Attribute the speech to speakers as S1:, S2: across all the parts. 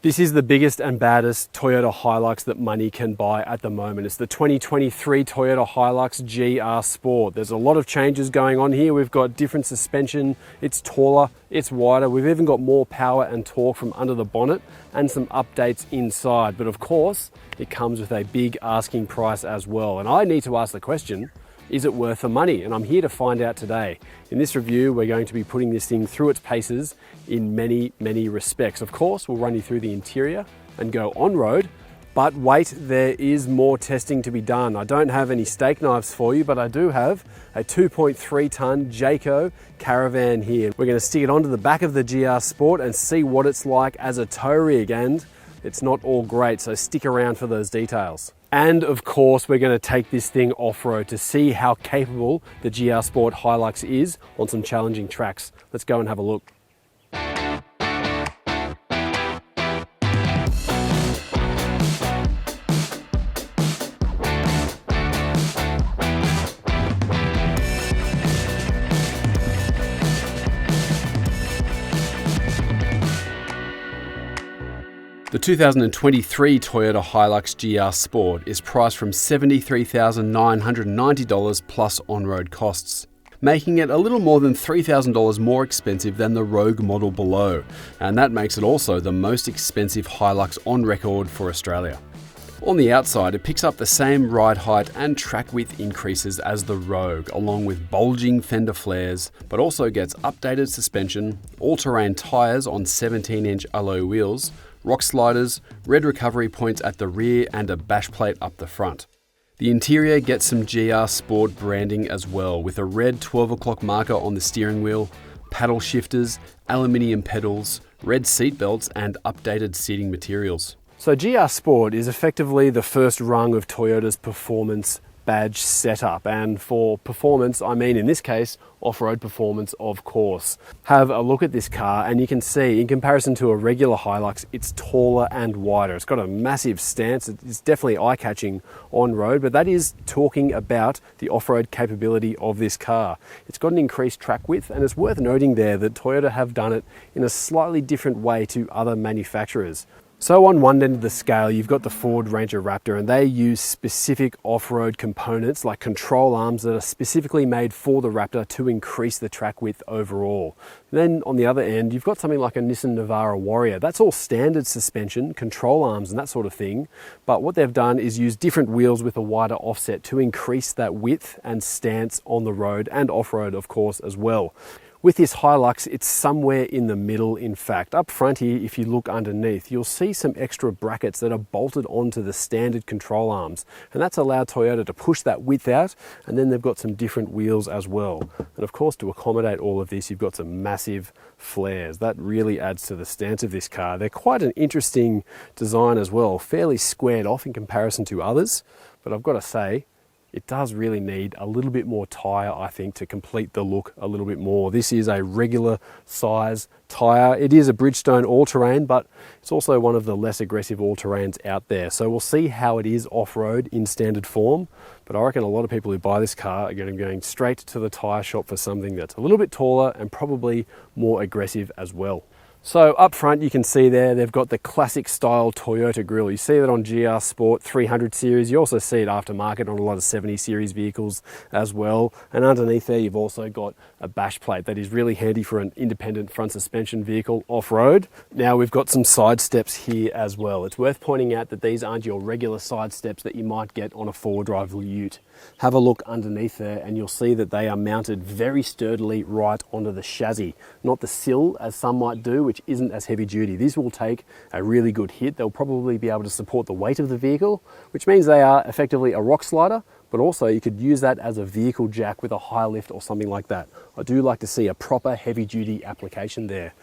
S1: This is the biggest and baddest Toyota Hilux that money can buy at the moment. It's the 2023 Toyota Hilux GR Sport. There's a lot of changes going on here. We've got different suspension, it's taller, it's wider. We've even got more power and torque from under the bonnet and some updates inside. But of course, it comes with a big asking price as well. And I need to ask the question, is it worth the money? And I'm here to find out today. In this review, we're going to be putting this thing through its paces in many, many respects. Of course, we'll run you through the interior and go on-road, but wait, there is more testing to be done. I don't have any steak knives for you, but I do have a 2.3 ton Jayco Caravan here. We're gonna stick it onto the back of the GR Sport and see what it's like as a tow rig, and it's not all great, so stick around for those details. And of course, we're going to take this thing off-road to see how capable the GR Sport Hilux is on some challenging tracks. Let's go and have a look. The 2023 Toyota Hilux GR Sport is priced from $73,990 plus on-road costs, making it a little more than $3,000 more expensive than the Rogue model below, and that makes it also the most expensive Hilux on record for Australia. On the outside, it picks up the same ride height and track width increases as the Rogue, along with bulging fender flares, but also gets updated suspension, all-terrain tyres on 17-inch alloy wheels, rock sliders, red recovery points at the rear and a bash plate up the front. The interior gets some GR Sport branding as well, with a red 12 o'clock marker on the steering wheel, paddle shifters, aluminium pedals, red seat belts and updated seating materials. So GR Sport is effectively the first rung of Toyota's performance badge setup, and for performance I mean in this case off-road performance, of course. Have a look at this car and you can see in comparison to a regular Hilux it's taller and wider. It's got a massive stance. It's definitely eye-catching on road, but that is talking about the off-road capability of this car. It's got an increased track width, and it's worth noting there that Toyota have done it in a slightly different way to other manufacturers. So on one end of the scale, you've got the Ford Ranger Raptor, and they use specific off-road components like control arms that are specifically made for the Raptor to increase the track width overall. Then on the other end, you've got something like a Nissan Navara Warrior. That's all standard suspension, control arms and that sort of thing. But what they've done is use different wheels with a wider offset to increase that width and stance on the road and off-road, of course, as well. With this Hilux, it's somewhere in the middle, in fact. Up front here, if you look underneath, you'll see some extra brackets that are bolted onto the standard control arms. And that's allowed Toyota to push that width out, and then they've got some different wheels as well. And of course, to accommodate all of this, you've got some massive flares. That really adds to the stance of this car. They're quite an interesting design as well, fairly squared off in comparison to others. But I've got to say, it does really need a little bit more tyre, I think, to complete the look a little bit more. This is a regular size tyre. It is a Bridgestone all-terrain, but it's also one of the less aggressive all-terrains out there. So we'll see how it is off-road in standard form. But I reckon a lot of people who buy this car are going to be going straight to the tyre shop for something that's a little bit taller and probably more aggressive as well. So up front you can see there they've got the classic style Toyota grille. You see that on GR Sport 300 series. You also see it aftermarket on a lot of 70 series vehicles as well. And underneath there you've also got a bash plate that is really handy for an independent front suspension vehicle off-road. Now we've got some side steps here as well. It's worth pointing out that these aren't your regular side steps that you might get on a four-wheel drive ute. Have a look underneath there and you'll see that they are mounted very sturdily right onto the chassis, not the sill as some might do, which isn't as heavy duty. These will take a really good hit. They'll probably be able to support the weight of the vehicle, which means they are effectively a rock slider, but also you could use that as a vehicle jack with a high lift or something like that. I do like to see a proper heavy duty application there.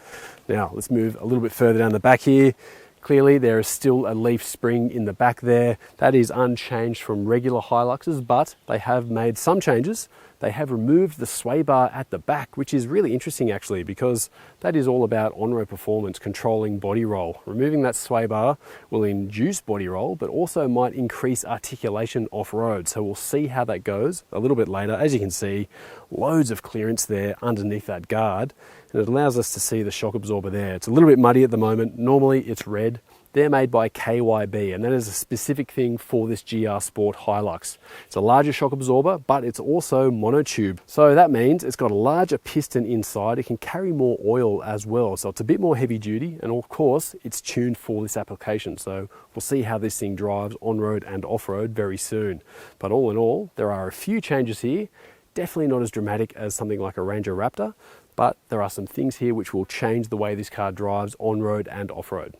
S1: Now let's move a little bit further down the back here. Clearly there is still a leaf spring in the back there. That is unchanged from regular Hiluxes, but they have made some changes they have removed the sway bar at the back, which is really interesting actually, because that is all about on-road performance, controlling body roll. Removing that sway bar will induce body roll, but also might increase articulation off-road. So we'll see how that goes a little bit later. As you can see, loads of clearance there underneath that guard, and it allows us to see the shock absorber there. It's a little bit muddy at the moment. Normally it's red. They're made by KYB, and that is a specific thing for this GR Sport HiLux. It's a larger shock absorber, but it's also monotube. So that means it's got a larger piston inside. It can carry more oil as well. So it's a bit more heavy duty, and of course, it's tuned for this application. So we'll see how this thing drives on-road and off-road very soon. But all in all, there are a few changes here. Definitely not as dramatic as something like a Ranger Raptor, but there are some things here which will change the way this car drives on-road and off-road.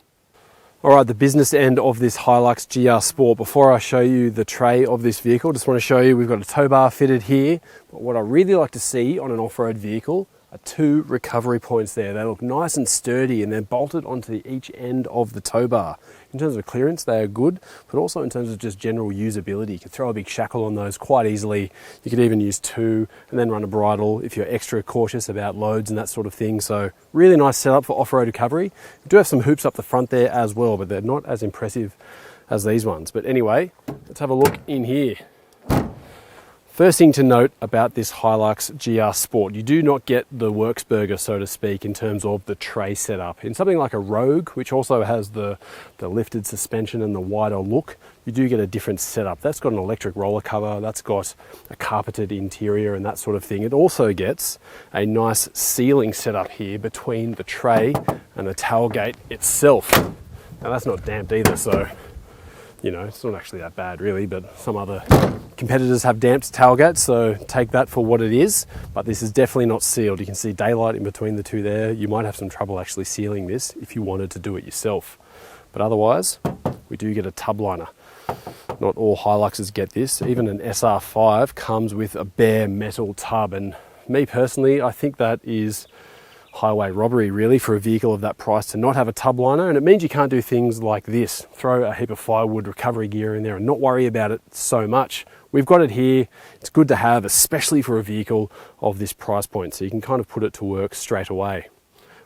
S1: All right, the business end of this HiLux GR Sport. Before I show you the tray of this vehicle, just want to show you we've got a tow bar fitted here. But what I really like to see on an off-road vehicle are two recovery points there. They look nice and sturdy, and they're bolted onto each end of the tow bar. In terms of clearance, they are good, but also in terms of just general usability. You can throw a big shackle on those quite easily. You could even use two and then run a bridle if you're extra cautious about loads and that sort of thing. So really nice setup for off-road recovery. We do have some hoops up the front there as well, but they're not as impressive as these ones. But anyway, let's have a look in here. First thing to note about this HiLux GR Sport, you do not get the works burger, so to speak, in terms of the tray setup. In something like a Rogue, which also has the lifted suspension and the wider look, you do get a different setup. That's got an electric roller cover, that's got a carpeted interior and that sort of thing. It also gets a nice ceiling setup here between the tray and the tailgate itself. Now that's not damped either, so you know, it's not actually that bad really, but some other competitors have damped tailgates, so take that for what it is. But this is definitely not sealed. You can see daylight in between the two there. You might have some trouble actually sealing this if you wanted to do it yourself. But otherwise, we do get a tub liner. Not all HiLuxes get this. Even an SR5 comes with a bare metal tub, and me personally, I think that is highway robbery really for a vehicle of that price to not have a tub liner, and it means you can't do things like this, throw a heap of firewood recovery gear in there and not worry about it so much. We've got it here. It's good to have, especially for a vehicle of this price point, so you can kind of put it to work straight away.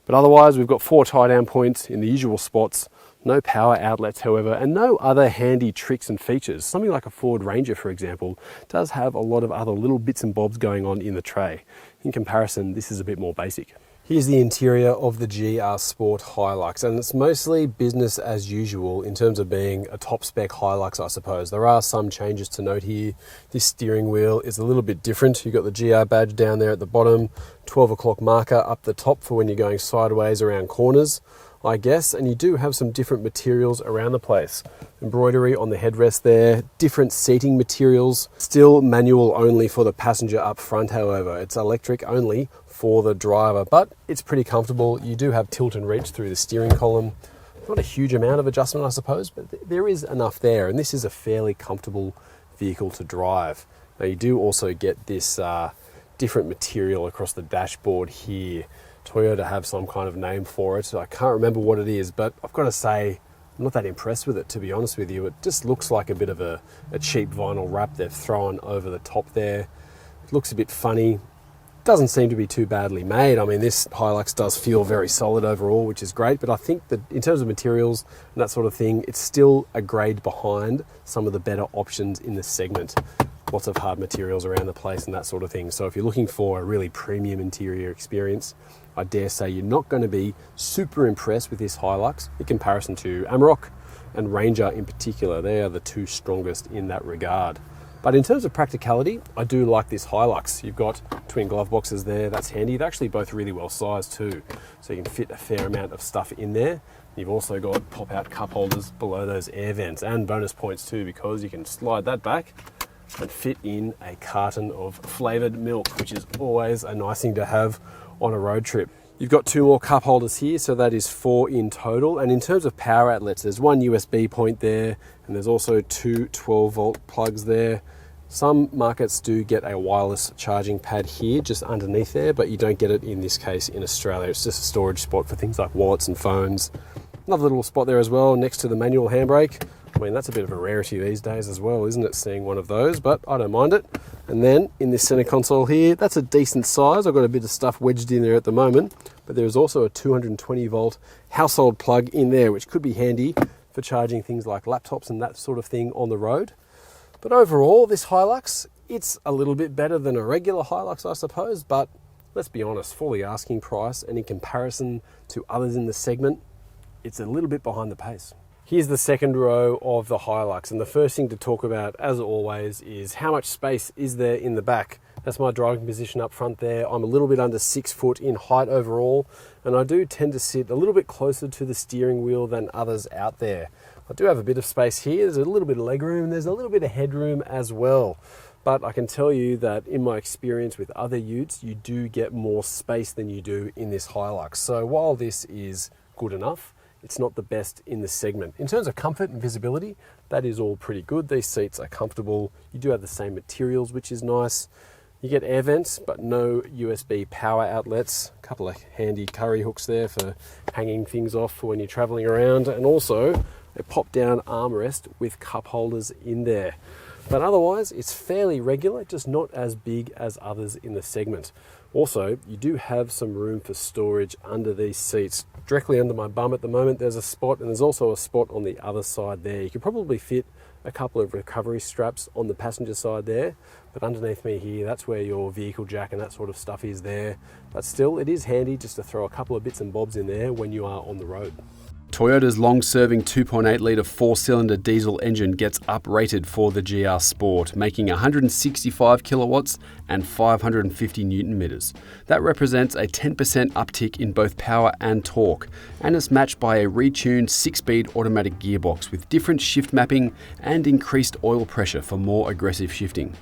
S1: But otherwise, we've got 4 tie down points in the usual spots, no power outlets however, and no other handy tricks and features. Something like a Ford Ranger, for example, does have a lot of other little bits and bobs going on in the tray. In comparison, this is a bit more basic. Here's the interior of the GR Sport HiLux, and it's mostly business as usual in terms of being a top spec HiLux, I suppose. There are some changes to note here. This steering wheel is a little bit different. You've got the GR badge down there at the bottom, 12 o'clock marker up the top for when you're going sideways around corners, I guess, and you do have some different materials around the place. Embroidery on the headrest there, different seating materials, still manual only for the passenger up front however. It's electric only for the driver, but it's pretty comfortable. You do have tilt and reach through the steering column. Not a huge amount of adjustment I suppose, but there is enough there, and this is a fairly comfortable vehicle to drive. Now you do also get this different material across the dashboard here. Toyota have some kind of name for it. I can't remember what it is, but I've got to say, I'm not that impressed with it, to be honest with you. It just looks like a bit of a cheap vinyl wrap they've thrown over the top there. It looks a bit funny. Doesn't seem to be too badly made. I mean, this HiLux does feel very solid overall, which is great, but I think that in terms of materials and that sort of thing, it's still a grade behind some of the better options in the segment. Lots of hard materials around the place and that sort of thing. So if you're looking for a really premium interior experience, I dare say you're not going to be super impressed with this HiLux in comparison to Amarok and Ranger in particular. They are the two strongest in that regard. But in terms of practicality, I do like this HiLux. You've got twin glove boxes there, that's handy. They're actually both really well sized too, so you can fit a fair amount of stuff in there. You've also got pop-out cup holders below those air vents, and bonus points too, because you can slide that back and fit in a carton of flavoured milk, which is always a nice thing to have on a road trip. You've got 2 more cup holders here, so that is 4 in total. And in terms of power outlets, there's 1 USB point there, and there's also 2 12-volt plugs there. Some markets do get a wireless charging pad here, just underneath there, but you don't get it in this case in Australia. It's just a storage spot for things like wallets and phones. Another little spot there as well, next to the manual handbrake, mean, that's a bit of a rarity these days as well, isn't it, seeing one of those, but I don't mind it. And then in this center console here, that's a decent size. I've got a bit of stuff wedged in there at the moment, but there's also a 220 volt household plug in there, which could be handy for charging things like laptops and that sort of thing on the road. But overall, this HiLux, it's a little bit better than a regular HiLux, I suppose, but let's be honest, for the asking price and in comparison to others in the segment, it's a little bit behind the pace. Here's the second row of the HiLux, and the first thing to talk about, as always, is how much space is there in the back. That's my driving position up front there. I'm a little bit under 6 foot in height overall, and I do tend to sit a little bit closer to the steering wheel than others out there. I do have a bit of space here. There's a little bit of legroom, and there's a little bit of headroom as well. But I can tell you that in my experience with other utes, you do get more space than you do in this HiLux. So while this is good enough, it's not the best in the segment. In terms of comfort and visibility, that is all pretty good. These seats are comfortable. You do have the same materials, which is nice. You get air vents, but no USB power outlets. A couple of handy curry hooks there for hanging things off for when you're traveling around. And also a pop-down armrest with cup holders in there. But otherwise, it's fairly regular, just not as big as others in the segment. Also, you do have some room for storage under these seats. Directly under my bum at the moment, there's a spot, and there's also a spot on the other side there. You could probably fit a couple of recovery straps on the passenger side there, but underneath me here, that's where your vehicle jack and that sort of stuff is there. But still, it is handy just to throw a couple of bits and bobs in there when you are on the road. Toyota's long-serving 2.8 litre four-cylinder diesel engine gets uprated for the GR Sport, making 165 kilowatts and 550 newton meters. That represents a 10% uptick in both power and torque, and is matched by a retuned 6-speed automatic gearbox with different shift mapping and increased oil pressure for more aggressive shifting.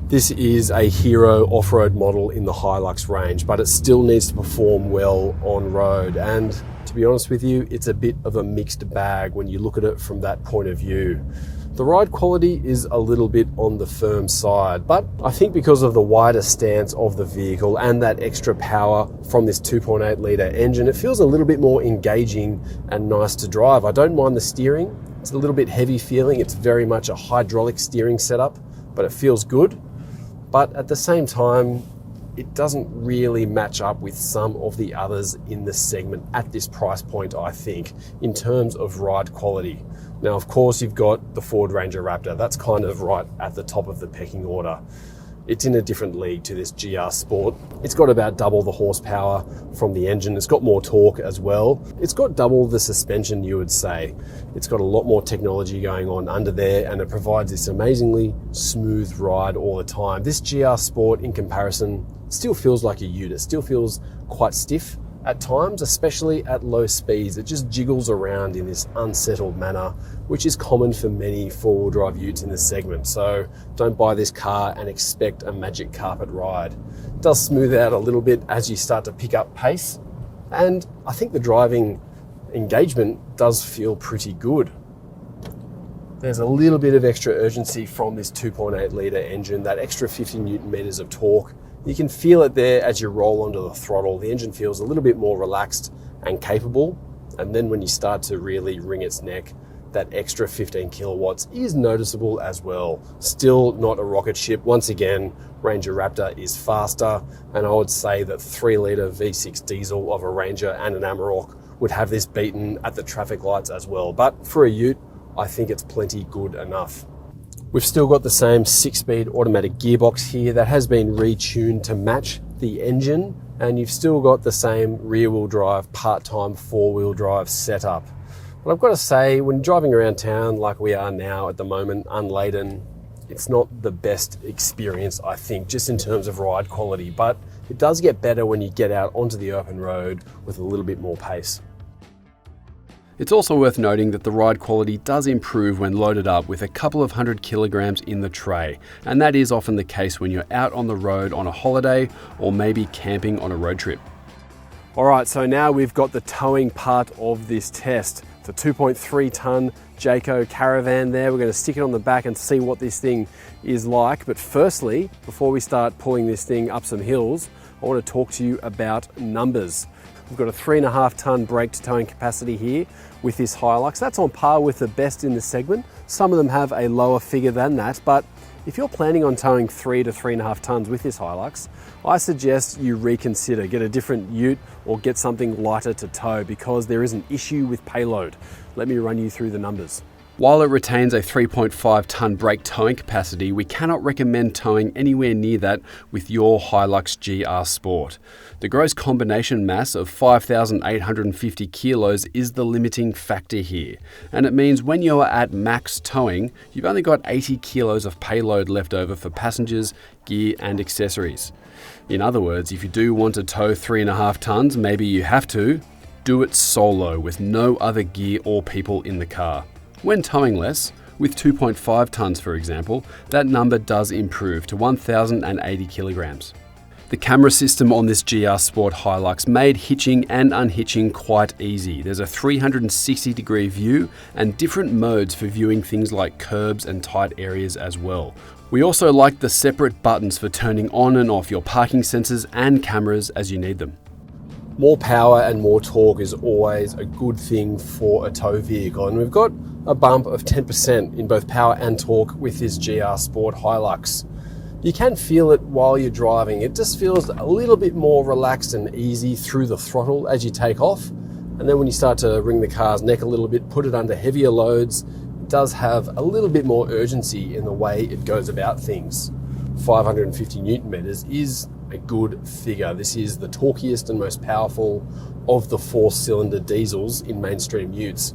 S1: This is a hero off-road model in the HiLux range, but it still needs to perform well on road. And to be honest with you, it's a bit of a mixed bag when you look at it from that point of view. The ride quality is a little bit on the firm side, but I think because of the wider stance of the vehicle and that extra power from this 2.8 litre engine, it feels a little bit more engaging and nice to drive. I don't mind the steering. It's a little bit heavy feeling. It's very much a hydraulic steering setup, but it feels good. But at the same time, it doesn't really match up with some of the others in the segment at this price point, I think, in terms of ride quality. Now, of course, you've got the Ford Ranger Raptor. That's kind of right at the top of the pecking order. It's in a different league to this GR Sport. It's got about double the horsepower from the engine. It's got more torque as well. It's got double the suspension, you would say. It's got a lot more technology going on under there, and it provides this amazingly smooth ride all the time. This GR Sport, in comparison, still feels like a ute. It still feels quite stiff at times, especially at low speeds. It just jiggles around in this unsettled manner, which is common for many four-wheel drive utes in this segment. So don't buy this car and expect a magic carpet ride. It does smooth out a little bit as you start to pick up pace, and I think the driving engagement does feel pretty good. There's a little bit of extra urgency from this 2.8 litre engine, that extra 50 newton meters of torque. You can feel it there as you roll onto the throttle. The engine feels a little bit more relaxed and capable. And then when you start to really wring its neck, that extra 15 kilowatts is noticeable as well. Still not a rocket ship. Once again, Ranger Raptor is faster. And I would say that 3 litre V6 diesel of a Ranger and an Amarok would have this beaten at the traffic lights as well. But for a ute, I think it's plenty good enough. We've still got the same 6-speed automatic gearbox here that has been retuned to match the engine, and you've still got the same rear-wheel drive, part-time 4-wheel drive setup. But I've got to say, when driving around town like we are now at the moment, unladen, it's not the best experience, I think, just in terms of ride quality, but it does get better when you get out onto the open road with a little bit more pace. It's also worth noting that the ride quality does improve when loaded up with a couple of 100 kilograms in the tray, and that is often the case when you're out on the road on a holiday or maybe camping on a road trip. Alright, so now we've got the towing part of this test. It's a 2.3 tonne Jayco Caravan there. We're going to stick it on the back and see what this thing is like. But firstly, before we start pulling this thing up some hills, I want to talk to you about numbers. We've got a 3.5 tonne brake to towing capacity here with this HiLux. That's on par with the best in the segment. Some of them have a lower figure than that, but if you're planning on towing 3 to 3.5 tonnes with this HiLux, I suggest you reconsider, get a different ute or get something lighter to tow because there is an issue with payload. Let me run you through the numbers. While it retains a 3.5 tonne brake towing capacity, we cannot recommend towing anywhere near that with your HiLux GR Sport. The gross combination mass of 5,850 kilos is the limiting factor here, and it means when you are at max towing, you've only got 80 kilos of payload left over for passengers, gear and accessories. In other words, if you do want to tow 3.5 tonnes, maybe you have to, do it solo with no other gear or people in the car. When towing less, with 2.5 tonnes for example, that number does improve to 1,080 kilograms. The camera system on this GR Sport HiLux made hitching and unhitching quite easy. There's a 360-degree view and different modes for viewing things like curbs and tight areas as well. We also like the separate buttons for turning on and off your parking sensors and cameras as you need them. More power and more torque is always a good thing for a tow vehicle, and we've got a bump of 10% in both power and torque with this GR Sport HiLux. You can feel it while you're driving. It just feels a little bit more relaxed and easy through the throttle as you take off. And then when you start to wring the car's neck a little bit, put it under heavier loads, it does have a little bit more urgency in the way it goes about things. 550 Newton meters is a good figure. This is the torquiest and most powerful of the 4-cylinder diesels in mainstream utes.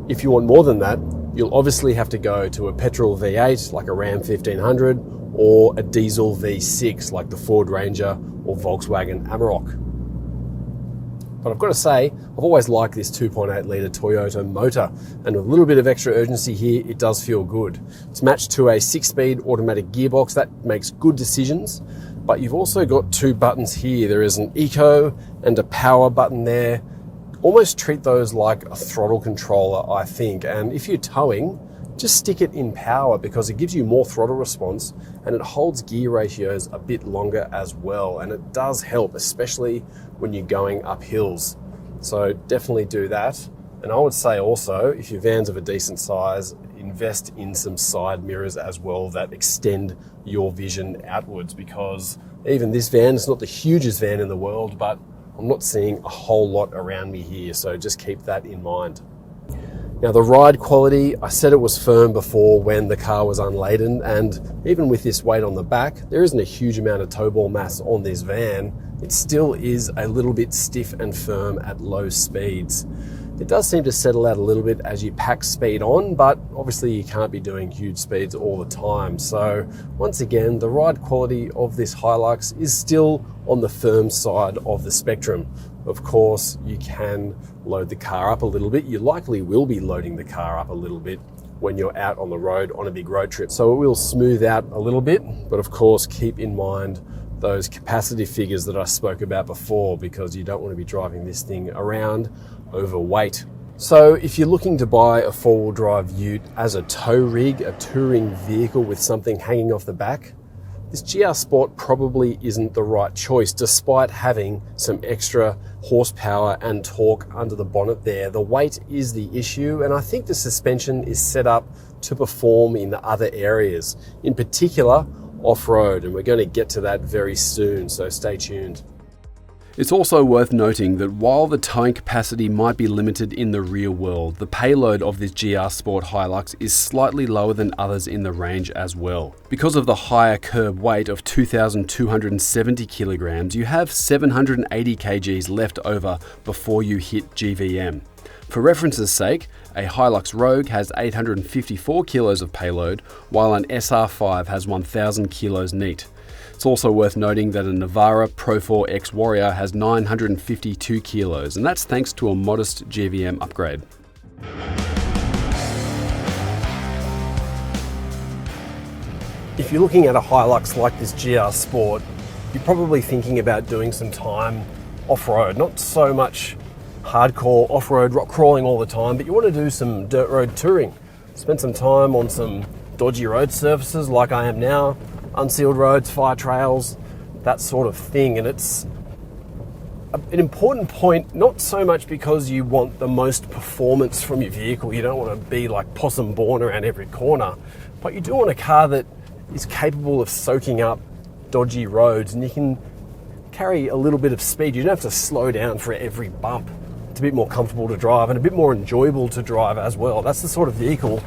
S1: If you want more than that, you'll obviously have to go to a petrol V8 like a Ram 1500 or a diesel V6 like the Ford Ranger or Volkswagen Amarok. But I've got to say, I've always liked this 2.8 litre Toyota motor, and with a little bit of extra urgency here, it does feel good. It's matched to a 6-speed automatic gearbox that makes good decisions, but you've also got 2 buttons here. There is an eco and a power button there. Almost treat those like a throttle controller, I think. And if you're towing, just stick it in power because it gives you more throttle response and it holds gear ratios a bit longer as well. And it does help, especially when you're going up hills. So definitely do that. And I would say also, if your van's of a decent size, invest in some side mirrors as well that extend your vision outwards, because even this van is not the hugest van in the world, but I'm not seeing a whole lot around me here, so just keep that in mind. Now the ride quality, I said it was firm before when the car was unladen, and even with this weight on the back, there isn't a huge amount of tow ball mass on this van. It still is a little bit stiff and firm at low speeds. It does seem to settle out a little bit as you pack speed on, but obviously you can't be doing huge speeds all the time. So once again, the ride quality of this HiLux is still on the firm side of the spectrum. Of course, you can load the car up a little bit. You likely will be loading the car up a little bit when you're out on the road on a big road trip. So it will smooth out a little bit, but of course, keep in mind those capacity figures that I spoke about before, because you don't want to be driving this thing around overweight. So if you're looking to buy a 4-wheel drive ute as a tow rig, a touring vehicle with something hanging off the back, this GR Sport probably isn't the right choice, despite having some extra horsepower and torque under the bonnet there. The weight is the issue, and I think the suspension is set up to perform in other areas, in particular off-road, and we're going to get to that very soon, so stay tuned. It's also worth noting that while the towing capacity might be limited in the real world, the payload of this GR Sport HiLux is slightly lower than others in the range as well. Because of the higher curb weight of 2,270 kilograms, you have 780 kgs left over before you hit GVM. For reference's sake, a HiLux Rogue has 854 kilos of payload, while an SR5 has 1,000 kilos neat. It's also worth noting that a Navara Pro 4 X Warrior has 952 kilos, and that's thanks to a modest GVM upgrade. If you're looking at a HiLux like this GR Sport, you're probably thinking about doing some time off-road, not so much hardcore off-road rock crawling all the time, but you want to do some dirt road touring. Spend some time on some dodgy road surfaces like I am now, unsealed roads, fire trails, that sort of thing. And it's an important point, not so much because you want the most performance from your vehicle, you don't want to be like Possum Born around every corner, but you do want a car that is capable of soaking up dodgy roads, and you can carry a little bit of speed. You don't have to slow down for every bump. It's a bit more comfortable to drive and a bit more enjoyable to drive as well. That's the sort of vehicle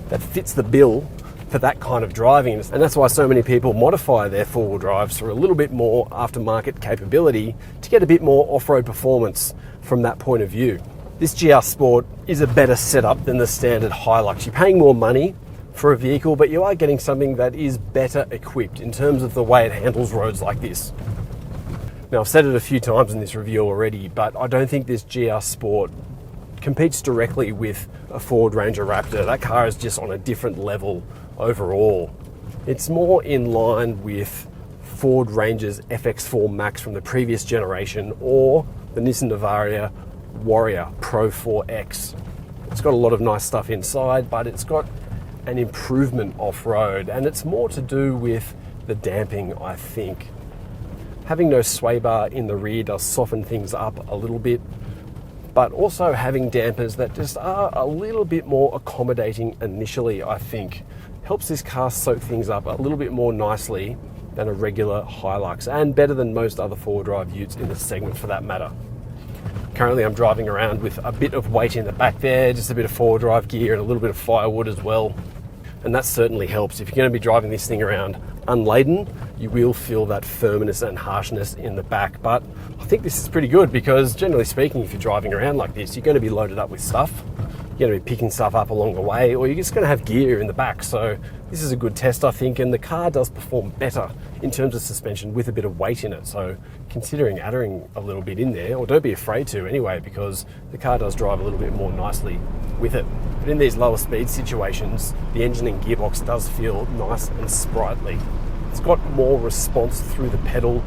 S1: that fits the bill for that kind of driving, and that's why so many people modify their four-wheel drives for a little bit more aftermarket capability to get a bit more off-road performance from that point of view. This GR Sport is a better setup than the standard HiLux. You're paying more money for a vehicle, but you are getting something that is better equipped in terms of the way it handles roads like this. Now, I've said it a few times in this review already, but I don't think this GR Sport competes directly with a Ford Ranger Raptor. That car is just on a different level overall. It's more in line with Ford Ranger's FX4 Max from the previous generation, or the Nissan Navara Warrior Pro 4X. It's got a lot of nice stuff inside, but it's got an improvement off-road, and it's more to do with the damping, I think. Having no sway bar in the rear does soften things up a little bit, but also having dampers that just are a little bit more accommodating initially, I think, helps this car soak things up a little bit more nicely than a regular HiLux, and better than most other four-wheel drive utes in the segment for that matter. Currently I'm driving around with a bit of weight in the back there, just a bit of four-wheel drive gear and a little bit of firewood as well. And that certainly helps. If you're going to be driving this thing around unladen, you will feel that firmness and harshness in the back. But I think this is pretty good because, generally speaking, if you're driving around like this, you're going to be loaded up with stuff. You're going to be picking stuff up along the way, or you're just going to have gear in the back. So this is a good test, I think, and the car does perform better in terms of suspension with a bit of weight in it. So considering adding a little bit in there, or don't be afraid to anyway, because the car does drive a little bit more nicely with it. But in these lower speed situations, the engine and gearbox does feel nice and sprightly. It's got more response through the pedal.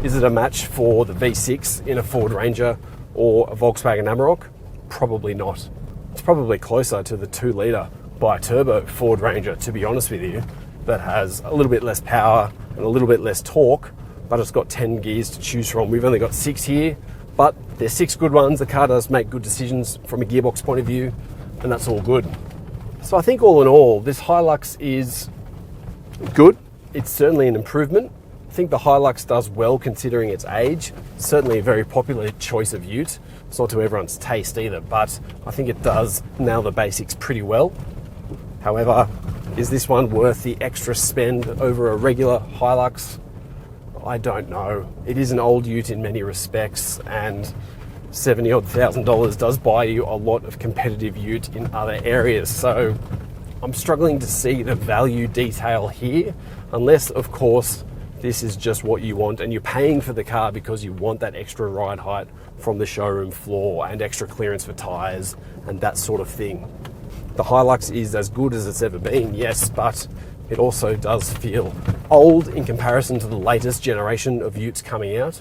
S1: Is it a match for the V6 in a Ford Ranger or a Volkswagen Amarok? Probably not. It's probably closer to the 2-litre bi-turbo Ford Ranger, to be honest with you, that has a little bit less power and a little bit less torque, but it's got 10 gears to choose from. We've only got 6 here, but they're 6 good ones. The car does make good decisions from a gearbox point of view, and that's all good. So I think all in all, this HiLux is good. It's certainly an improvement. I think the HiLux does well considering its age. It's certainly a very popular choice of ute. It's not to everyone's taste either, but I think it does nail the basics pretty well. However, is this one worth the extra spend over a regular HiLux? I don't know. It is an old ute in many respects, and $70,000 does buy you a lot of competitive ute in other areas. So I'm struggling to see the value detail here, unless, of course, this is just what you want and you're paying for the car because you want that extra ride height from the showroom floor and extra clearance for tyres and that sort of thing. The HiLux is as good as it's ever been, yes, but it also does feel old in comparison to the latest generation of utes coming out.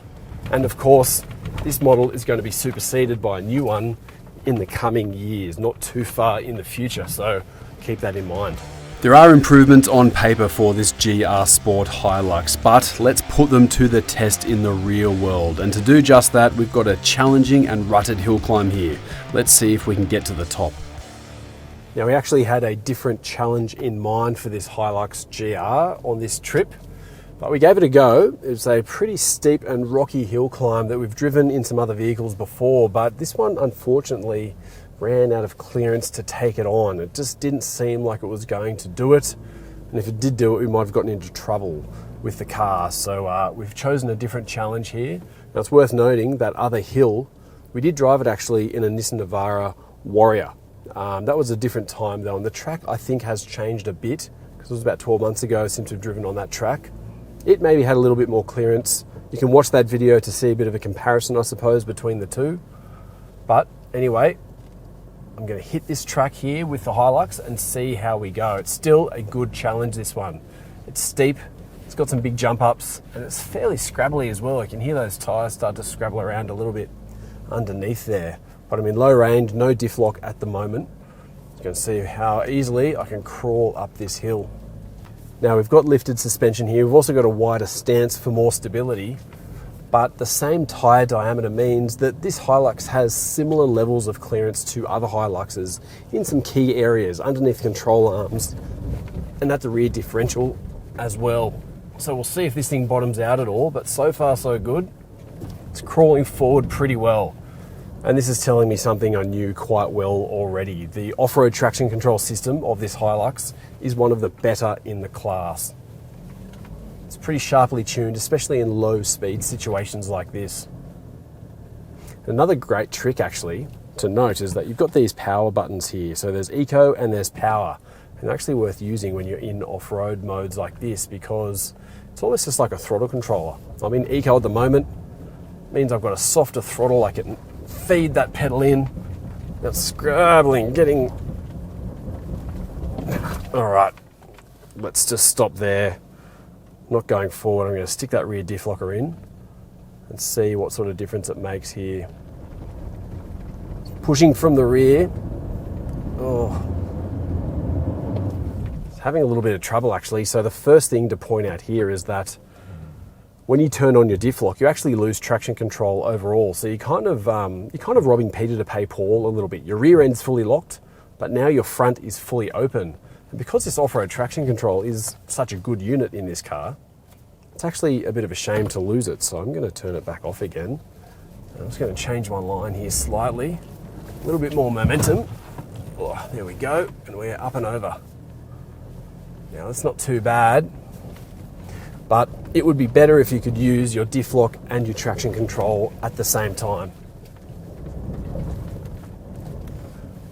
S1: And of course, this model is going to be superseded by a new one in the coming years, not too far in the future, so keep that in mind. There are improvements on paper for this GR Sport HiLux, but let's put them to the test in the real world. And to do just that, we've got a challenging and rutted hill climb here. Let's see if we can get to the top. Now, we actually had a different challenge in mind for this HiLux GR on this trip, but we gave it a go. It was a pretty steep and rocky hill climb that we've driven in some other vehicles before, but this one, unfortunately, ran out of clearance to take it on. It just didn't seem like it was going to do it. And if it did do it, we might have gotten into trouble with the car. So we've chosen a different challenge here. Now, it's worth noting that other hill, we did drive it actually in a Nissan Navara Warrior. That was a different time though, and the track I think has changed a bit because it was about 12 months ago since we've driven on that track. It maybe had a little bit more clearance. You can watch that video to see a bit of a comparison, I suppose, between the two. But anyway, I'm going to hit this track here with the HiLux and see how we go. It's still a good challenge, this one. It's steep, it's got some big jump ups, and it's fairly scrabbly as well. I can hear those tyres start to scrabble around a little bit underneath there. But I'm in low range, no diff lock at the moment. You can see how easily I can crawl up this hill. Now, we've got lifted suspension here. We've also got a wider stance for more stability. but the same tyre diameter means that this HiLux has similar levels of clearance to other HiLuxes in some key areas underneath control arms, and that's a rear differential as well. So we'll see if this thing bottoms out at all, but so far so good. It's crawling forward pretty well. And this is telling me something I knew quite well already. The off-road traction control system of this HiLux is one of the better in the class. It's pretty sharply tuned, especially in low speed situations like this. Another great trick actually to note is that you've got these power buttons here. So there's eco and there's power. And they're actually worth using when you're in off-road modes like this, because it's almost just like a throttle controller. I'm in eco at the moment. It means I've got a softer throttle. I can feed that pedal in. That's scrabbling, getting... All right, let's just stop there. Not going forward. I'm going to stick that rear diff locker in and see what sort of difference it makes here. Pushing from the rear. Oh, it's having a little bit of trouble actually. So the first thing to point out here is that when you turn on your diff lock, you actually lose traction control overall. So you're kind of robbing Peter to pay Paul a little bit. Your rear end's fully locked, but now your front is fully open. And because this off-road traction control is such a good unit in this car, it's actually a bit of a shame to lose it. So I'm going to turn it back off again. I'm just going to change my line here slightly. A little bit more momentum. Oh, there we go. And we're up and over. Now that's not too bad, but it would be better if you could use your diff lock and your traction control at the same time.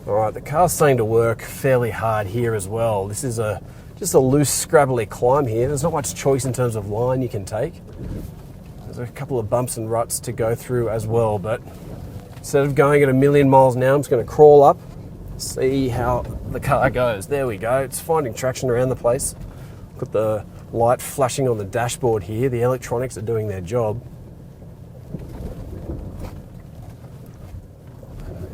S1: All right, the car's starting to work fairly hard here as well. This is just a loose, scrabbly climb here. There's not much choice in terms of line you can take. There's a couple of bumps and ruts to go through as well, but instead of going at 1,000,000 miles an hour, I'm just going to crawl up, see how the car goes. There we go. It's finding traction around the place. Got the light flashing on the dashboard here. The electronics are doing their job.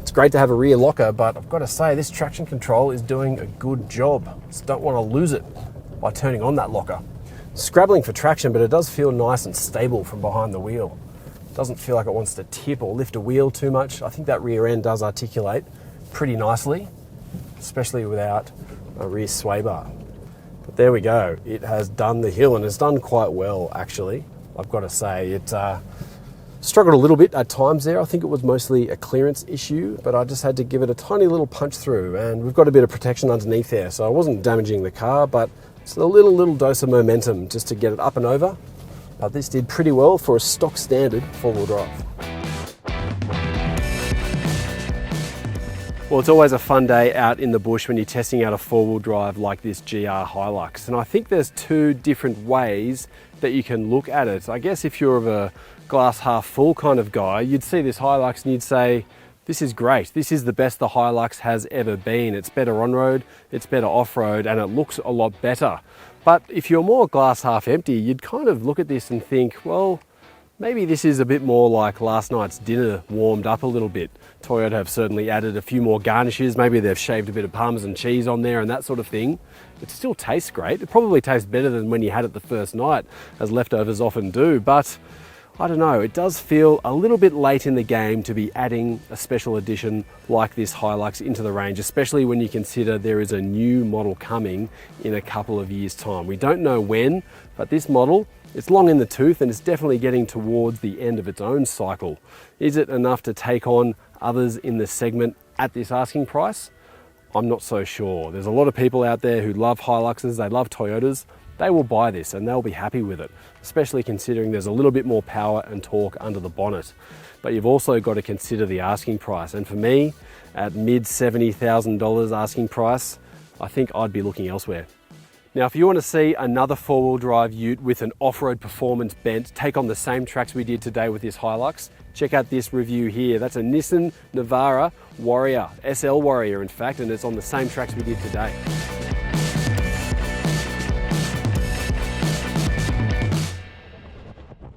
S1: It's great to have a rear locker, but I've got to say this traction control is doing a good job. Just don't want to lose it by turning on that locker. Scrabbling for traction, but it does feel nice and stable from behind the wheel. It doesn't feel like it wants to tip or lift a wheel too much. I think that rear end does articulate pretty nicely, especially without a rear sway bar. But there we go. It has done the hill, and it's done quite well actually. I've got to say it struggled a little bit at times there. I think it was mostly a clearance issue, but I just had to give it a tiny little punch through, and we've got a bit of protection underneath there, so I wasn't damaging the car, but it's a little dose of momentum just to get it up and over. But this did pretty well for a stock standard four-wheel drive. Well, it's always a fun day out in the bush when you're testing out a four-wheel drive like this GR HiLux. And I think there's two different ways that you can look at it. I guess if you're of a glass half full kind of guy, you'd see this HiLux and you'd say, this is great. This is the best the HiLux has ever been. It's better on-road, it's better off-road, and it looks a lot better. But if you're more glass half empty, you'd kind of look at this and think, well, maybe this is a bit more like last night's dinner warmed up a little bit. Toyota have certainly added a few more garnishes. Maybe they've shaved a bit of Parmesan cheese on there and that sort of thing. It still tastes great. It probably tastes better than when you had it the first night, as leftovers often do. But I don't know, it does feel a little bit late in the game to be adding a special edition like this HiLux into the range, especially when you consider there is a new model coming in a couple of years' time. We don't know when, but this model, it's long in the tooth and it's definitely getting towards the end of its own cycle. Is it enough to take on others in the segment at this asking price? I'm not so sure. There's a lot of people out there who love HiLuxes, they love Toyotas. They will buy this and they'll be happy with it, especially considering there's a little bit more power and torque under the bonnet. But you've also got to consider the asking price. And for me, at mid $70,000 asking price, I think I'd be looking elsewhere. Now, if you want to see another four-wheel drive ute with an off-road performance bent take on the same tracks we did today with this HiLux, check out this review here. That's a Nissan Navara Warrior, SL Warrior in fact, and it's on the same tracks we did today.